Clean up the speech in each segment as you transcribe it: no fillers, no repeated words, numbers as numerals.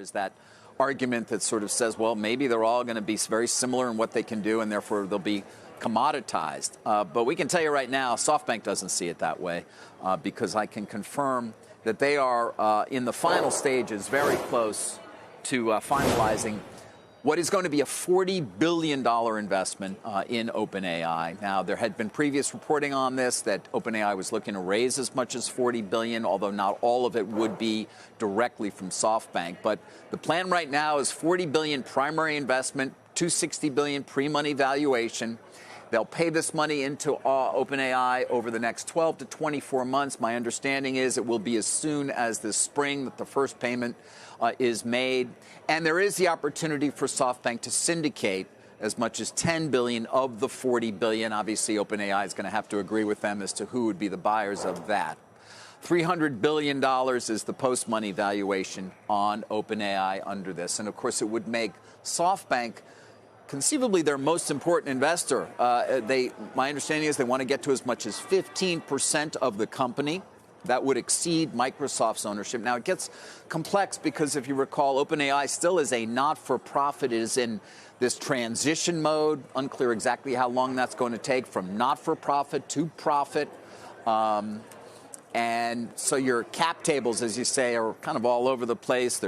Is that argument that sort of says, well, maybe they're all going to be very similar in what they can do, and therefore they'll be commoditized. But we can tell you right now, Softbank doesn't see it that way, because I can confirm that they are in the final stages, very close to finalizing what is going to be a $40 billion investment in OpenAI. Now, there had been previous reporting on this that OpenAI was looking to raise as much as $40 billion, although not all of it would be directly from Softbank. But the plan right now is $40 billion primary investment, $260 billion pre-money valuation. They'll pay this money into OpenAI over the next 12 to 24 months. My understanding is it will be as soon as this spring that the first payment is made. And there is the opportunity for Softbank to syndicate as much as $10 billion of the $40 billion. Obviously, OpenAI is going to have to agree with them as to who would be the buyers of that. $300 billion is the post-money valuation on OpenAI under this. And, of course, it would make Softbank conceivably their most important investor. My understanding is they want to get to as much as 15% of the company. That would exceed Microsoft's ownership. Now, it gets complex because, if you recall, OpenAI still is a not-for-profit. It is in this transition mode. Unclear exactly how long that's going to take from not-for-profit to profit. And so your cap tables, as you say, are kind of all over the place.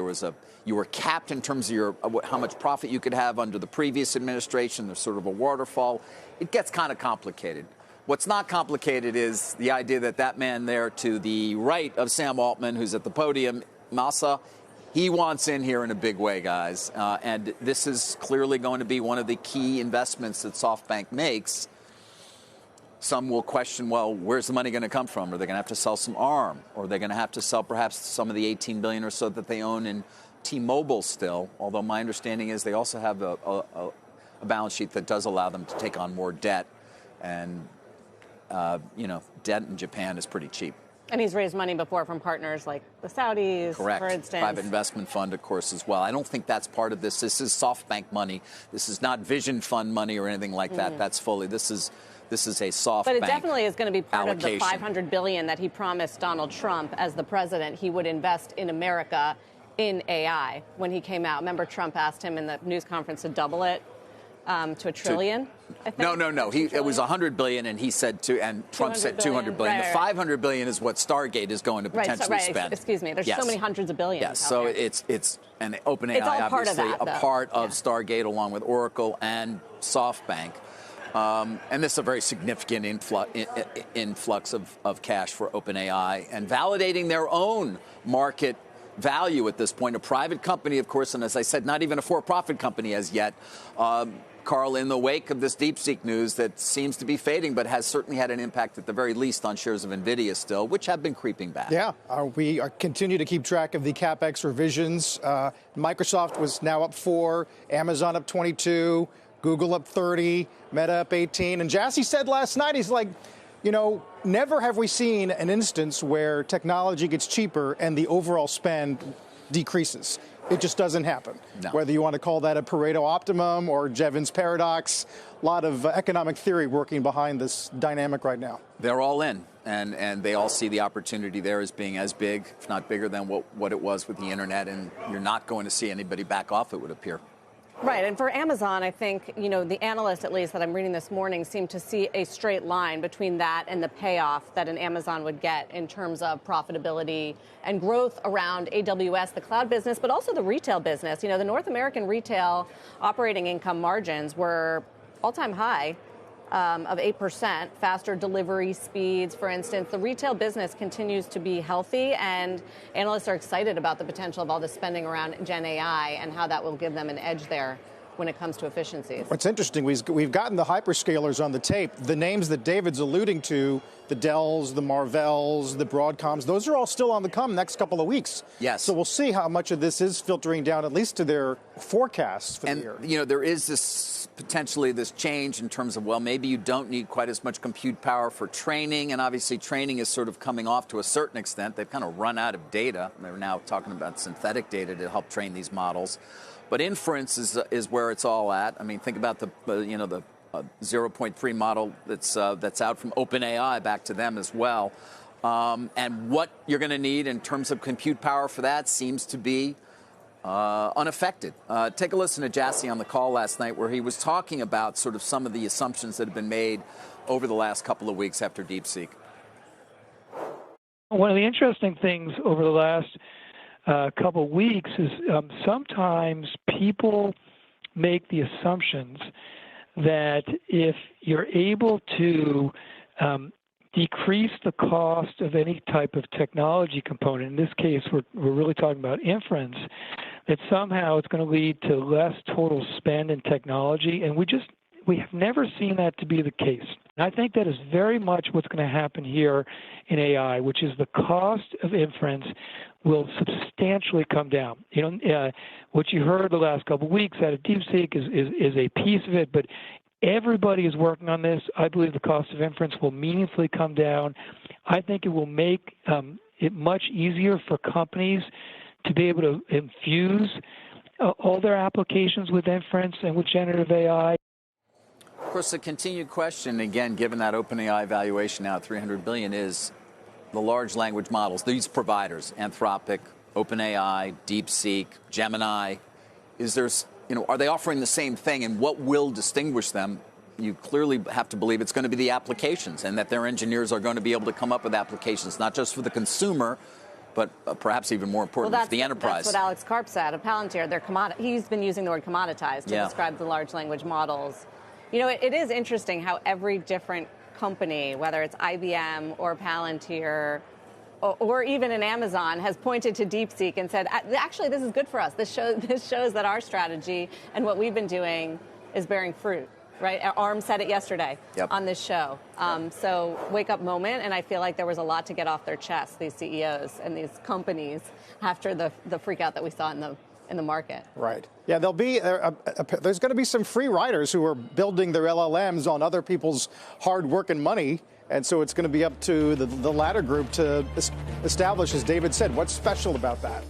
You were capped in terms of how much profit you could have under the previous administration. There's sort of a waterfall. It gets kind of complicated. What's not complicated is the idea that that man there to the right of Sam Altman, who's at the podium, Masa, he wants in here in a big way, guys. And this is clearly going to be one of the key investments that SoftBank makes. Some will question, well, where's the money going to come from? Are they going to have to sell some ARM? Or are they going to have to sell perhaps some of the $18 billion or so that they own in T-Mobile still? Although my understanding is they also have a balance sheet that does allow them to take on more debt. And, debt in Japan is pretty cheap. And he's raised money before from partners like the Saudis, correct, for instance. Private investment fund, of course, as well. I don't think that's part of this. This is SoftBank money. This is not Vision Fund money or anything like that. That's fully, this is a SoftBank. But it definitely is going to be part allocation. of the $500 billion that he promised Donald Trump as the president. He would invest in America in AI when he came out. Remember, Trump asked him in the news conference to double it to $1 trillion. I think. No. It was $100 billion, and he said and Trump said $200 billion. Right. The $500 billion is what Stargate is going to potentially spend. Excuse me. There's so many hundreds of billions. Yes. So there. it's and OpenAI obviously part of Stargate along with Oracle and SoftBank. And this is a very significant influx of cash for OpenAI and validating their own market value at this point. A private company, of course, and as I said, not even a for-profit company as yet. Carl, in the wake of this DeepSeek news that seems to be fading, but has certainly had an impact at the very least on shares of NVIDIA still, which have been creeping back. Yeah, we continue to keep track of the CapEx revisions. Microsoft was now up 4, Amazon up 22, Google up 30, Meta up 18. And Jassy said last night, he's like, never have we seen an instance where technology gets cheaper and the overall spend decreases. It just doesn't happen. No. Whether you want to call that a Pareto optimum or Jevons paradox, a lot of economic theory working behind this dynamic right now. They're all in, and they all see the opportunity there as being as big, if not bigger, than what it was with the internet, and you're not going to see anybody back off, it would appear. Right. And for Amazon, I think, the analyst, at least, that I'm reading this morning, seemed to see a straight line between that and the payoff that an Amazon would get in terms of profitability and growth around AWS, the cloud business, but also the retail business. The North American retail operating income margins were all-time high of 8%, faster delivery speeds, for instance. The retail business continues to be healthy, and analysts are excited about the potential of all the spending around Gen AI and how that will give them an edge there when it comes to efficiencies. What's interesting, we've gotten the hyperscalers on the tape. The names that David's alluding to, the Dells, the Marvells, the Broadcoms, those are all still on the come next couple of weeks. Yes. So we'll see how much of this is filtering down, at least to their forecasts for the year. And, there is potentially this change in terms of, well, maybe you don't need quite as much compute power for training, and obviously training is sort of coming off to a certain extent. They've kind of run out of data. They're now talking about synthetic data to help train these models. But inference is where it's all at. I mean, think about the 0.3 model that's out from OpenAI, back to them as well. And what you're going to need in terms of compute power for that seems to be unaffected. Take a listen to Jassy on the call last night where he was talking about sort of some of the assumptions that have been made over the last couple of weeks after DeepSeek. One of the interesting things over the last couple of weeks is sometimes people make the assumptions that if you're able to decrease the cost of any type of technology component, in this case we're really talking about inference, that somehow it's going to lead to less total spend in technology, and we have never seen that to be the case. And I think that is very much what's going to happen here in AI, which is the cost of inference will substantially come down. What you heard the last couple of weeks out of DeepSeek is a piece of it, but everybody is working on this. I believe the cost of inference will meaningfully come down. I think it will make it much easier for companies to be able to infuse all their applications with inference and with generative AI. Of course, the continued question, again, given that OpenAI valuation now at $300 billion, is the large language models, these providers, Anthropic, OpenAI, DeepSeek, Gemini, are they offering the same thing, and what will distinguish them? You clearly have to believe it's going to be the applications, and that their engineers are going to be able to come up with applications, not just for the consumer, but perhaps even more importantly for the enterprise. That's what Alex Karp said of Palantir. He's been using the word commoditized to describe the large language models. It is interesting how every different company, whether it's IBM or Palantir or even an Amazon, has pointed to DeepSeek and said, actually, this is good for us. This shows that our strategy and what we've been doing is bearing fruit, right? ARM said it yesterday on this show. So wake-up moment, and I feel like there was a lot to get off their chests, these CEOs and these companies, after the freak-out that we saw in the market. Right. Yeah, there's going to be some free riders who are building their LLMs on other people's hard work and money. And so it's going to be up to the latter group to establish, as David said, what's special about that.